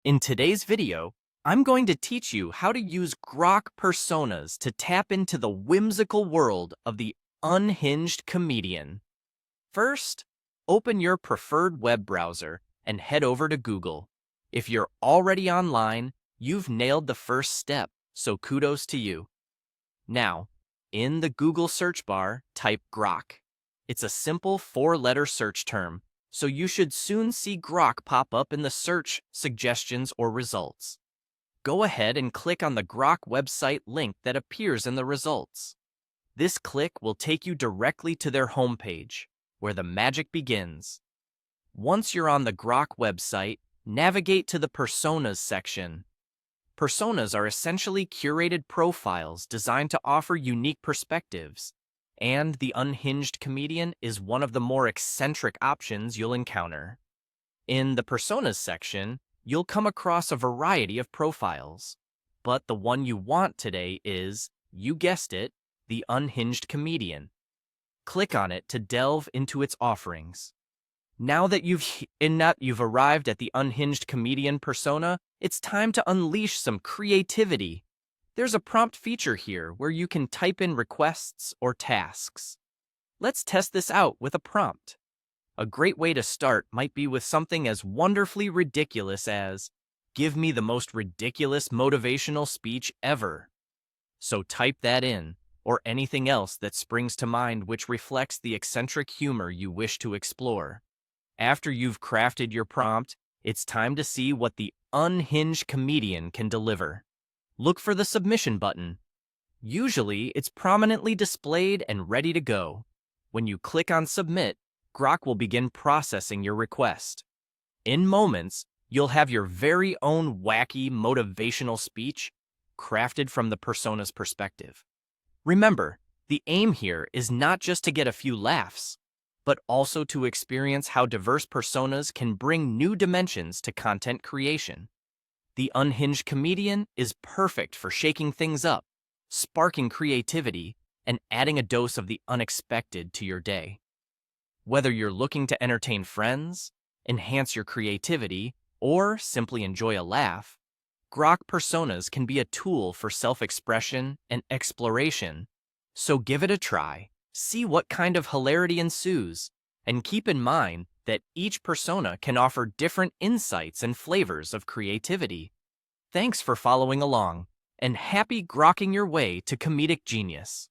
In today's video, I'm going to teach you how to use Grok personas to tap into the whimsical world of the unhinged comedian. First, open your preferred web browser and head over to Google. If you're already online, you've nailed the first step, so kudos to you. Now, in the Google search bar, type Grok. It's a simple four-letter search term, so you should soon see Grok pop up in the search, suggestions, or results. Go ahead and click on the Grok website link that appears in the results. This click will take you directly to their homepage, where the magic begins. Once you're on the Grok website, navigate to the Personas section. Personas are essentially curated profiles designed to offer unique perspectives, and the unhinged comedian is one of the more eccentric options you'll encounter. In the Personas section, you'll come across a variety of profiles, but the one you want today is, you guessed it, the unhinged comedian. Click on it to delve into its offerings. Now that you've arrived at the unhinged comedian persona, it's time to unleash some creativity. There's a prompt feature here where you can type in requests or tasks. Let's test this out with a prompt. A great way to start might be with something as wonderfully ridiculous as, "Give me the most ridiculous motivational speech ever." So type that in, or anything else that springs to mind which reflects the eccentric humor you wish to explore. After you've crafted your prompt, it's time to see what the unhinged comedian can deliver. Look for the submission button. Usually, it's prominently displayed and ready to go. When you click on Submit, Grok will begin processing your request. In moments, you'll have your very own wacky motivational speech crafted from the persona's perspective. Remember, the aim here is not just to get a few laughs, but also to experience how diverse personas can bring new dimensions to content creation. The unhinged comedian is perfect for shaking things up, sparking creativity, and adding a dose of the unexpected to your day. Whether you're looking to entertain friends, enhance your creativity, or simply enjoy a laugh, Grok personas can be a tool for self-expression and exploration. So give it a try. See what kind of hilarity ensues, and keep in mind that each persona can offer different insights and flavors of creativity. Thanks for following along, and happy grokking your way to comedic genius.